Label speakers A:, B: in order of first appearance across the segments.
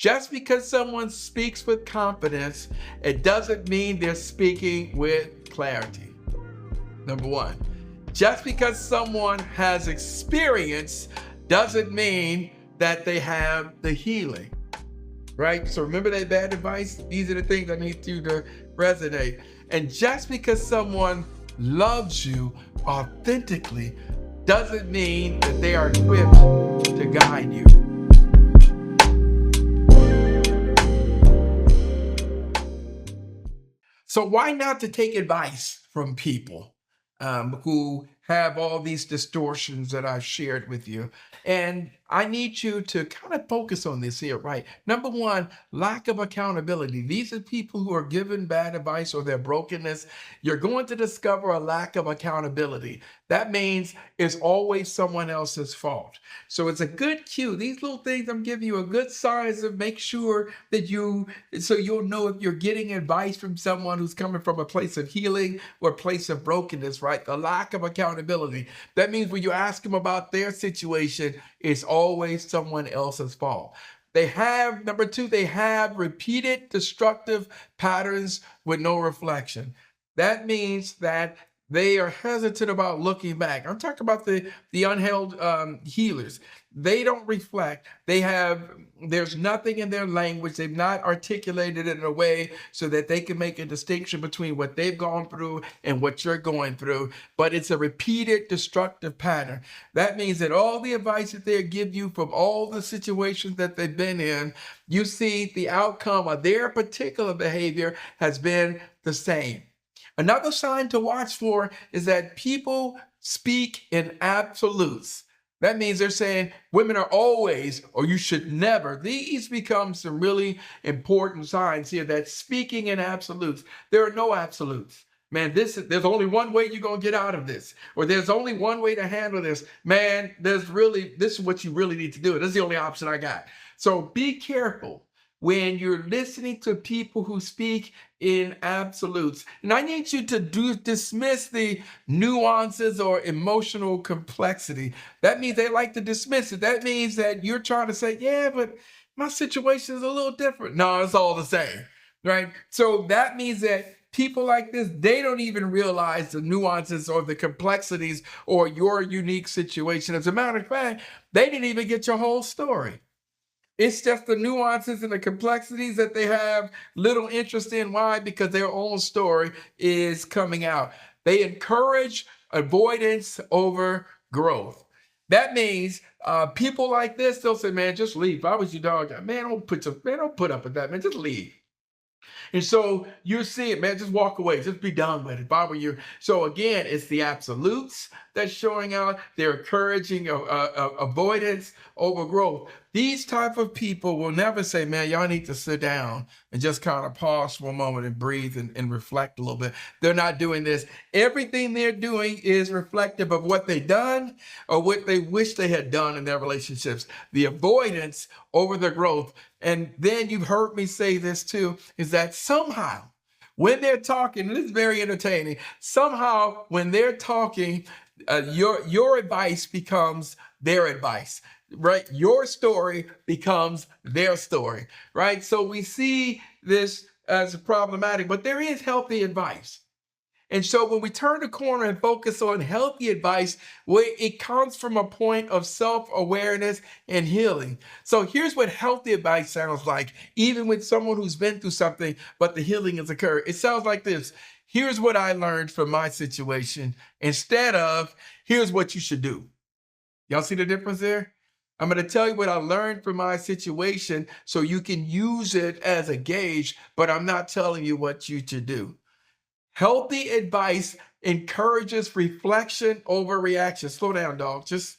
A: Just because someone speaks with confidence, it doesn't mean they're speaking with clarity. Number one, just because someone has experience doesn't mean that they have the healing, right? So remember that bad advice? These are the things I need you to resonate. And just because someone loves you authentically doesn't mean that they are equipped to guide you. So why not to take advice from people who have all these distortions that I've shared with you? And I need you to kind of focus on this here, right? Number one, lack of accountability. These are people who are given bad advice or their brokenness. You're going to discover a lack of accountability. That means it's always someone else's fault. So it's a good cue. These little things I'm giving you a good signs to make sure that so you'll know if you're getting advice from someone who's coming from a place of healing or a place of brokenness, right? The lack of accountability. That means when you ask them about their situation, it's always someone else's fault. Number two, they have repeated destructive patterns with no reflection. That means that they are hesitant about looking back. I'm talking about the unhealed healers. They don't reflect. There's nothing in their language. They've not articulated it in a way so that they can make a distinction between what they've gone through and what you're going through. But it's a repeated destructive pattern. That means that all the advice that they give you from all the situations that they've been in, you see the outcome of their particular behavior has been the same. Another sign to watch for is that people speak in absolutes. That means they're saying women are always, or you should never. These become some really important signs here that speaking in absolutes. There are no absolutes. Man, there's only one way you're going to get out of this, or there's only one way to handle this. Man, this is what you really need to do. This is the only option I got. So be careful when you're listening to people who speak in absolutes. And I need you to dismiss the nuances or emotional complexity. That means they like to dismiss it. That means that you're trying to say, yeah, but my situation is a little different. No, it's all the same, right? So that means that people like this, they don't even realize the nuances or the complexities or your unique situation. As a matter of fact, they didn't even get your whole story. It's just the nuances and the complexities that they have little interest in. Why? Because their own story is coming out. They encourage avoidance over growth. That means people like this, they'll say, man, just leave. If I was your dog, man, don't put up with that, man, just leave. And so you see it, man, just walk away. Just be done with it. If I were you. So again, it's the absolutes that's showing out. They're encouraging avoidance over growth. These type of people will never say, man, y'all need to sit down and just kind of pause for a moment and breathe and reflect a little bit. They're not doing this. Everything they're doing is reflective of what they've done or what they wish they had done in their relationships. The avoidance over the growth. And then you've heard me say this too, is that somehow when they're talking, and this is very entertaining, somehow when they're talking, your advice becomes their advice, right? Your story becomes their story, right? So we see this as problematic, but there is healthy advice. And so when we turn the corner and focus on healthy advice, it comes from a point of self-awareness and healing. So here's what healthy advice sounds like, even with someone who's been through something, but the healing has occurred. It sounds like this. Here's what I learned from my situation, instead of, here's what you should do. Y'all see the difference there? I'm going to tell you what I learned from my situation so you can use it as a gauge, but I'm not telling you what you should do. Healthy advice encourages reflection over reaction. Slow down, dog. Just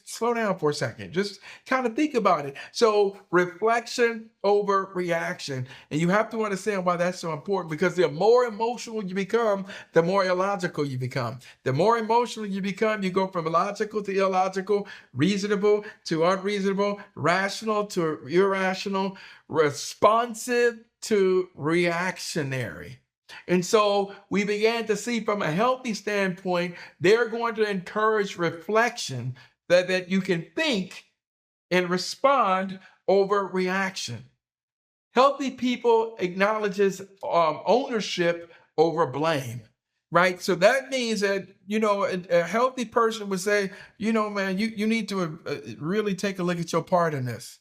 A: slow down for a second. Just kind of think about it. So reflection over reaction. And you have to understand why that's so important, because the more emotional you become, the more illogical you become. The more emotional you become, you go from logical to illogical, reasonable to unreasonable, rational to irrational, responsive to reactionary. And so we began to see from a healthy standpoint, they're going to encourage reflection that you can think and respond over reaction. Healthy people acknowledges ownership over blame, right? So that means that, a healthy person would say, man, you need to really take a look at your part in this.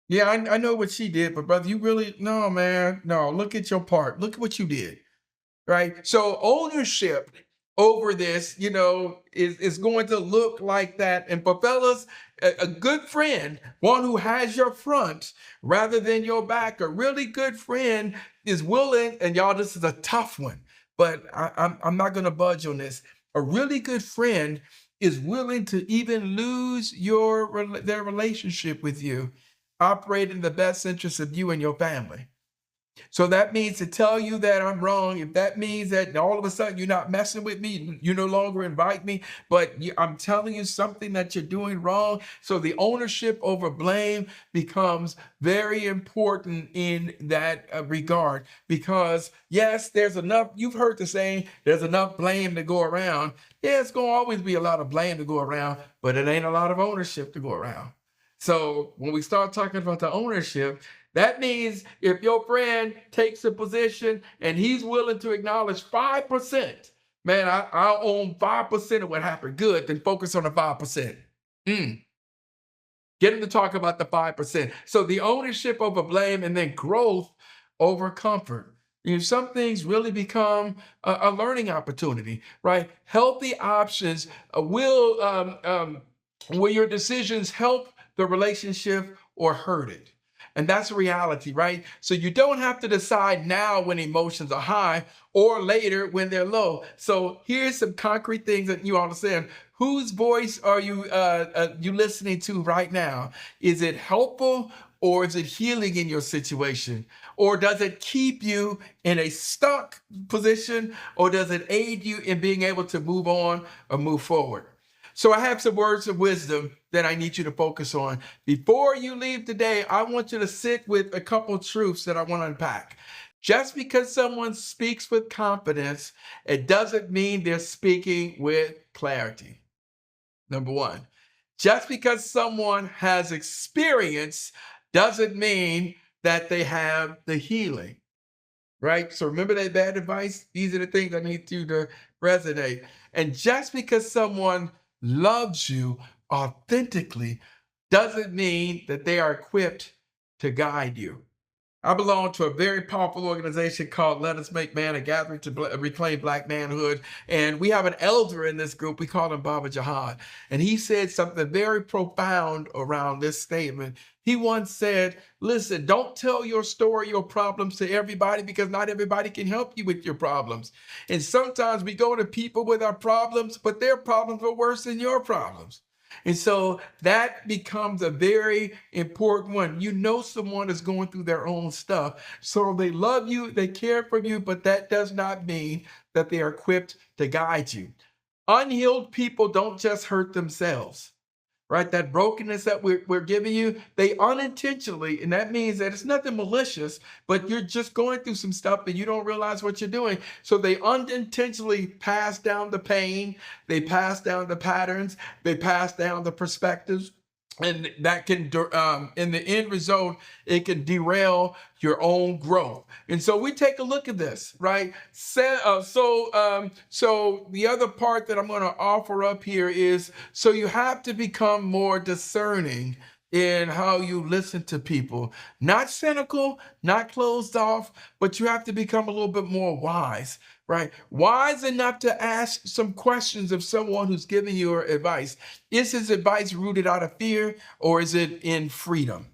A: Yeah, I know what she did, but brother, you really, no, man, no, look at your part. Look at what you did, right? So ownership over this, is going to look like that. And for fellas, a good friend, one who has your front rather than your back, a really good friend is willing, and y'all, this is a tough one, but I'm not going to budge on this. A really good friend is willing to even lose their relationship with you, operate in the best interest of you and your family. So that means to tell you that I'm wrong. If that means that all of a sudden you're not messing with me, you no longer invite me, but I'm telling you something that you're doing wrong. So the ownership over blame becomes very important in that regard, because yes, there's enough, you've heard the saying, there's enough blame to go around. Yeah, it's going to always be a lot of blame to go around, but it ain't a lot of ownership to go around. So when we start talking about the ownership, that means if your friend takes a position and he's willing to acknowledge 5%, man, I'll own 5% of what happened. Good, then focus on the 5%. Get him to talk about the 5%. So the ownership over blame, and then growth over comfort. Some things really become a learning opportunity, right? Healthy options will your decisions help the relationship or hurt it? And that's reality, right? So you don't have to decide now when emotions are high or later when they're low. So here's some concrete things that you understand. Whose voice are you listening to right now? Is it helpful or is it healing in your situation? Or does it keep you in a stuck position, or does it aid you in being able to move on or move forward? So I have some words of wisdom that I need you to focus on. Before you leave today, I want you to sit with a couple truths that I want to unpack. Just because someone speaks with confidence, it doesn't mean they're speaking with clarity. Number one, just because someone has experience doesn't mean that they have the healing, right? So remember that bad advice? These are the things I need you to resonate. And just because someone loves you authentically doesn't mean that they are equipped to guide you. I belong to a very powerful organization called Let Us Make Man, a gathering to reclaim Black manhood. And we have an elder in this group. We call him Baba Jihad. And he said something very profound around this statement. He once said, listen, don't tell your story, your problems to everybody, because not everybody can help you with your problems. And sometimes we go to people with our problems, but their problems are worse than your problems. And so that becomes a very important one. Someone is going through their own stuff. So they love you, they care for you, but that does not mean that they are equipped to guide you. Unhealed people don't just hurt themselves, right? That brokenness that we're giving you, they unintentionally, and that means that it's nothing malicious, but you're just going through some stuff and you don't realize what you're doing. So they unintentionally pass down the pain, they pass down the patterns, they pass down the perspectives. And that can, in the end result, it can derail your own growth. And so we take a look at this, right? So the other part that I'm going to offer up here is, so you have to become more discerning in how you listen to people. Not cynical, not closed off, but you have to become a little bit more wise, right? Wise enough to ask some questions of someone who's giving you advice. Is his advice rooted out of fear, or is it in freedom?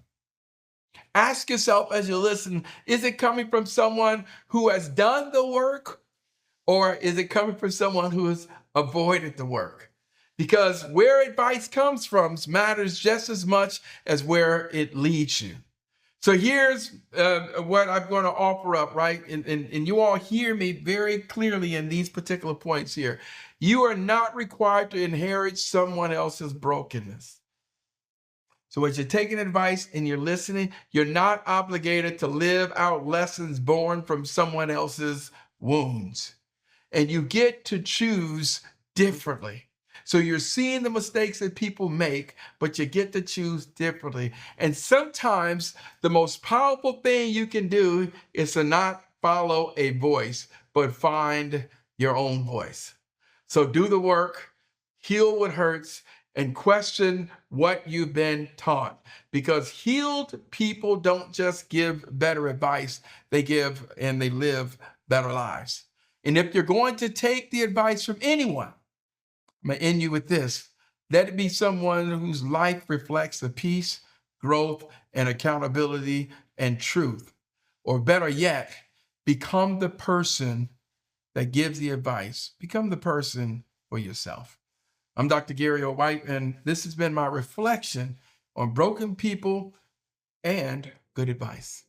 A: Ask yourself as you listen, is it coming from someone who has done the work, or is it coming from someone who has avoided the work? Because where advice comes from matters just as much as where it leads you. So here's what I'm going to offer up, right? And you all hear me very clearly in these particular points here. You are not required to inherit someone else's brokenness. So as you're taking advice and you're listening, you're not obligated to live out lessons born from someone else's wounds. And you get to choose differently. So you're seeing the mistakes that people make, but you get to choose differently. And sometimes the most powerful thing you can do is to not follow a voice, but find your own voice. So do the work, heal what hurts, and question what you've been taught. Because healed people don't just give better advice, they give and they live better lives. And if you're going to take the advice from anyone, I'm going to end you with this. Let it be someone whose life reflects the peace, growth, and accountability and truth. Or better yet, become the person that gives the advice. Become the person for yourself. I'm Dr. Gary O. White, and this has been my reflection on broken people and good advice.